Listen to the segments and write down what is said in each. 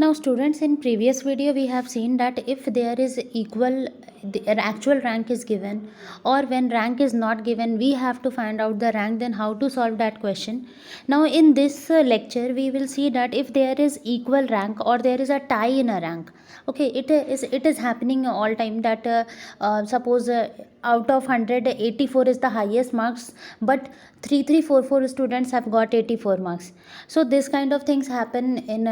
Now students, in previous video we have seen that if there is equal, the actual rank is given, or when rank is not given we have to find out the rank, then how to solve that question. Now in this lecture we will see that if there is equal rank or there is a tie in a rank. Okay, it is happening all time that suppose out of 100 84 is the highest marks, but 3344 students have got 84 marks. So this kind of things happen in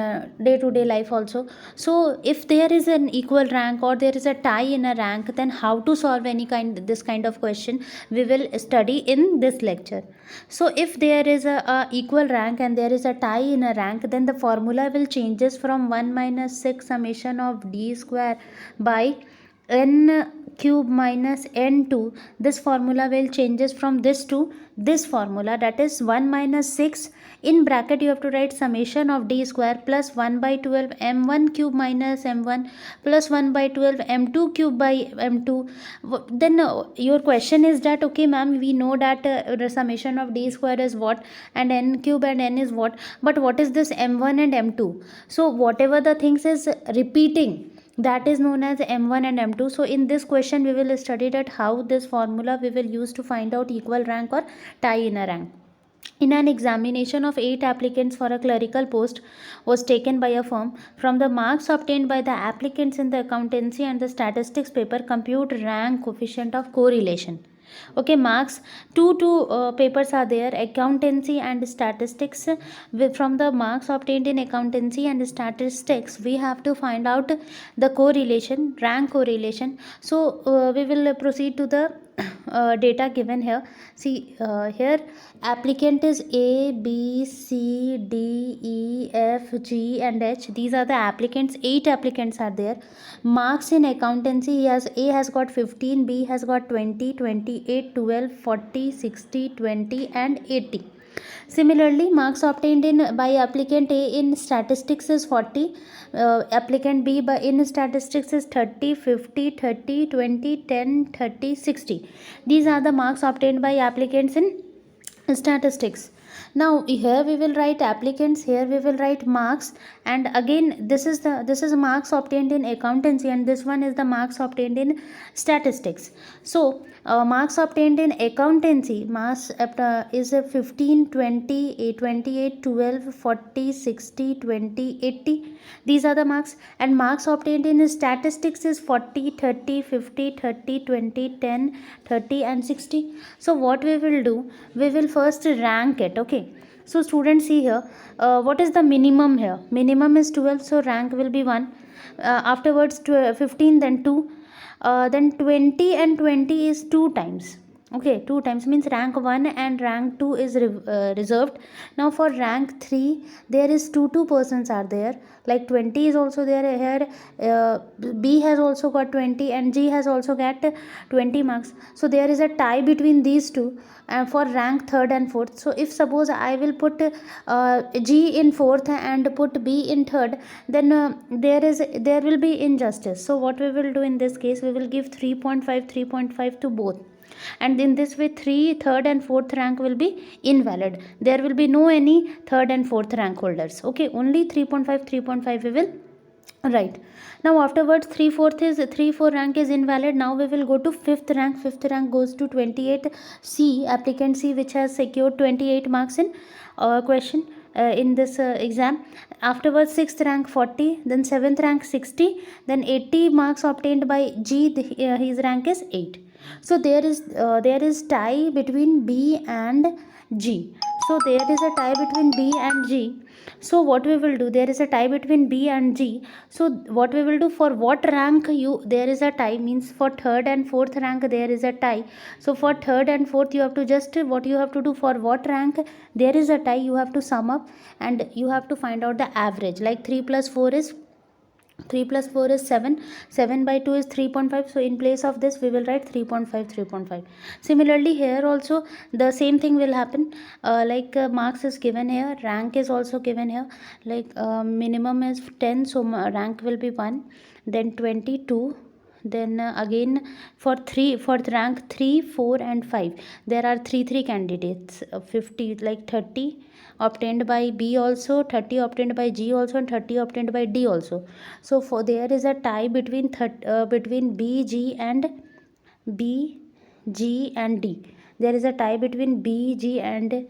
day to day life also. So if there is an equal rank or there is a tie in a rank, then how to solve this kind of question we will study in this lecture. So if there is a equal rank and there is a tie in a rank, then the formula will changes from 1 minus 6 summation of d square by n cube minus n2. This formula will changes from this to this formula, that is 1 minus 6 in bracket you have to write summation of d square plus 1 by 12 m1 cube minus m1 plus 1 by 12 m2 cube by m2. Then your question is that okay ma'am, we know that the summation of d square is what and n cube and n is what is this m1 and m2? So whatever the things is repeating, that is known as m1 and m2. So in this question we will study that how this formula we will use to find out equal rank or tie in a rank. In an examination of 8 applicants for a clerical post was taken by a firm. From the marks obtained by the applicants in the accountancy and the statistics paper, compute rank coefficient of correlation. Okay, marks, two papers are there, accountancy and statistics. From the marks obtained in accountancy and statistics we have to find out the correlation, rank correlation. So we will proceed to the data given here. See here applicant is A, B, C, D, E, F, G and H. These are the applicants. 8 applicants are there. Marks in accountancy, A has got 15, B has got 20, 28, 12, 40, 60, 20 and 80. Similarly, marks obtained by applicant A in statistics is 40, applicant B in statistics is 30, 50, 30, 20, 10, 30, 60. These are the marks obtained by applicants in statistics. Now here we will write applicants, here we will write marks, and again this is marks obtained in accountancy and this one is the marks obtained in statistics. So marks obtained in accountancy, marks is 15, 20, 28, 12, 40, 60, 20, 80. These are the marks. And marks obtained in statistics is 40, 30, 50, 30, 20, 10, 30 and 60. So what we will do, we will first rank it. Okay, so students, see here what is the minimum here. Minimum is 12, so rank will be 1. Afterwards 15, then 2, then 20 and 20 is 2 times. Okay, 2 times means rank 1 and rank 2 is reserved. Now for rank 3 there is two persons are there, like 20 is also there here. B has also got 20 and G has also got 20 marks. So there is a tie between these two for rank 3rd and 4th. So if suppose I will put G in 4th and put B in 3rd, then there will be injustice. So what we will do in this case, we will give 3.5 to both, and in this way 3rd and 4th rank will be invalid. There will be no any 3rd and 4th rank holders. Okay, only 3.5 we will write. Now afterwards 3/4 rank is invalid. Now we will go to 5th rank. 5th rank goes to 28 C, applicant C, which has secured 28 marks in question in this exam. Afterwards 6th rank 40, then 7th rank 60, then 80 marks obtained by G. His rank is 8. So there is tie between B and G. So there is a tie between B and G. So what we will do, there is a tie between B and G. So what we will do, for what rank there is a tie, means for 3rd and 4th rank there is a tie. So for 3rd and 4th you have to just, what you have to do, for what rank there is a tie you have to sum up and you have to find out the average. Like 3 plus 4 is 7. 7 by 2 is 3.5. So in place of this we will write 3.5. Similarly here also the same thing will happen. Marks is given here, rank is also given here. Like minimum is 10, so rank will be 1, then 22, Then again for the rank 3, 4 and 5, there are three candidates, 50 like 30 obtained by B also, 30 obtained by G also, and 30 obtained by D also. So for there is a tie between between B, G and D. There is a tie between B, G and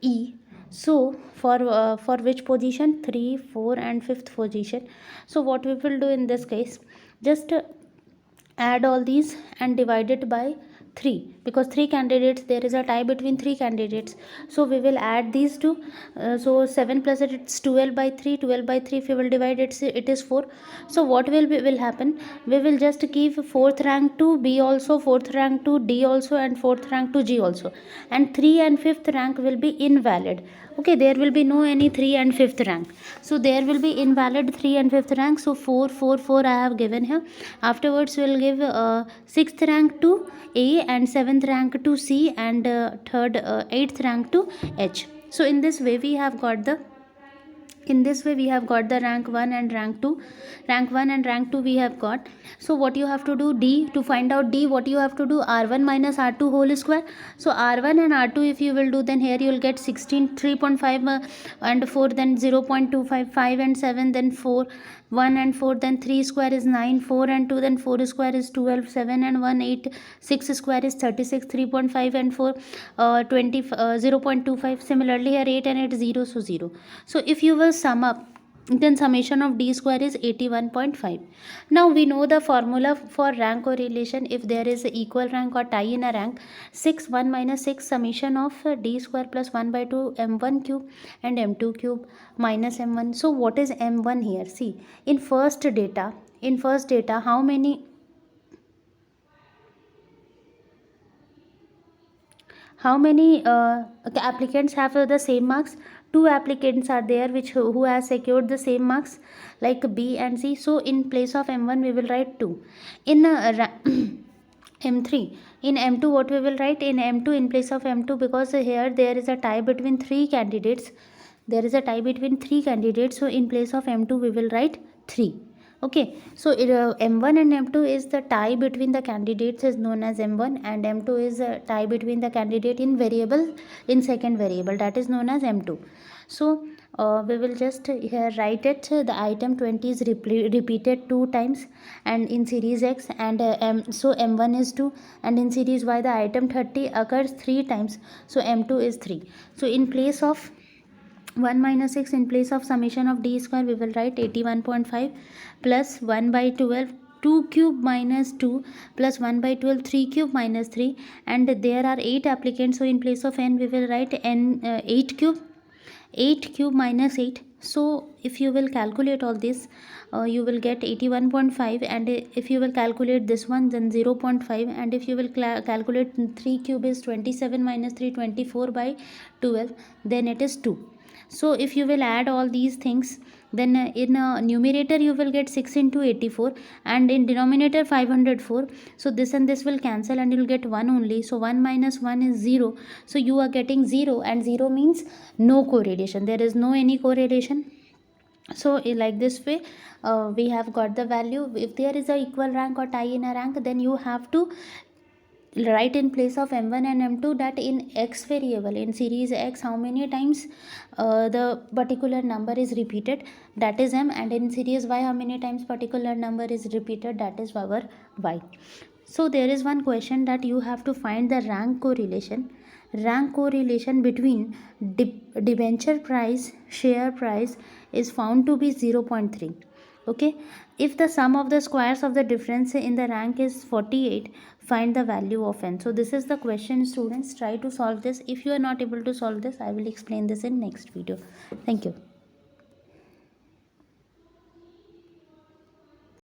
E. So for which position? 3, 4 and 5th position. So what we will do in this case, just add all these and divide it by 3, because 3 candidates, there is a tie between 3 candidates. So we will add these two. So 7 plus it's 12 by 3. 12 by 3 if we will divide it is 4. So what will happen, we will just give 4th rank to B also, 4th rank to D also, and 4th rank to G also, and 3 and 5th rank will be invalid. Okay, there will be no any 3 and 5th rank, so there will be invalid 3 and 5th rank. So 4, 4, 4 I have given here. Afterwards we will give 6th rank to A, and 7th rank to C, and 8th rank to H. So in this way we have got the rank 1 and rank 2. Rank 1 and rank 2 we have got. So what you have to do, D, to find out D, what you have to do, R1 minus R2 whole square. So R1 and R2 if you will do, then here you will get 16, 3.5 and 4, then 0.25, 5 and 7, then 4, 1 and 4, then 3 square is 9, 4 and 2, then 4 square is 12, 7 and 1, 8, 6 square is 36, 3.5 and 4, 0.25. Similarly here 8 and 8 0, so 0. So if you will sum up, then summation of D square is 81.5. Now we know the formula for rank correlation. If there is a equal rank or tie in a rank, 6, 1 minus 6 summation of D square plus 1 by 2 M1 cube and M2 cube minus M1. So what is M1 here? See, in first data how many applicants have the same marks? 2 applicants are there who has secured the same marks, like B and C. So in place of M1 we will write 2. In M3, in M2 what we will write? In M2, in place of M2, because here there is a tie between 3 candidates, so in place of M2 we will write 3. Okay, so M1 and M2 is the tie between the candidates is known as M1, and M2 is a tie between the candidate in second variable, that is known as M2. So we will just here write it. The item 20 is repeated 2 times and in series X, and so M1 is 2, and in series Y the item 30 occurs 3 times, so M2 is 3. So in place of 1 minus 6, in place of summation of D square we will write 81.5 plus 1 by 12, 2 cube minus 2 plus 1 by 12, 3 cube minus 3, and there are 8 applicants, so in place of n we will write n 8 cube minus 8. So if you will calculate all this, you will get 81.5, and if you will calculate this one, then 0.5, and if you will calculate 3 cube is 27 minus 3, 24 by 12, then it is 2. So if you will add all these things, then in numerator you will get 6 into 84, and in denominator 504. So this and this will cancel and you will get 1 only. So 1 minus 1 is 0. So you are getting 0, and 0 means no correlation. There is no any correlation. So like this way we have got the value. If there is a equal rank or tie in a rank, then you have to write in place of M1 and M2 that in X variable, in series X, how many times the particular number is repeated, that is M, and in series Y how many times particular number is repeated, that is our Y. So there is one question that you have to find the rank correlation between debenture price, share price is found to be 0.3. Okay, if the sum of the squares of the difference in the rank is 48, find the value of n. So this is the question, students. Try to solve this. If you are not able to solve this, I will explain this in next video. Thank you.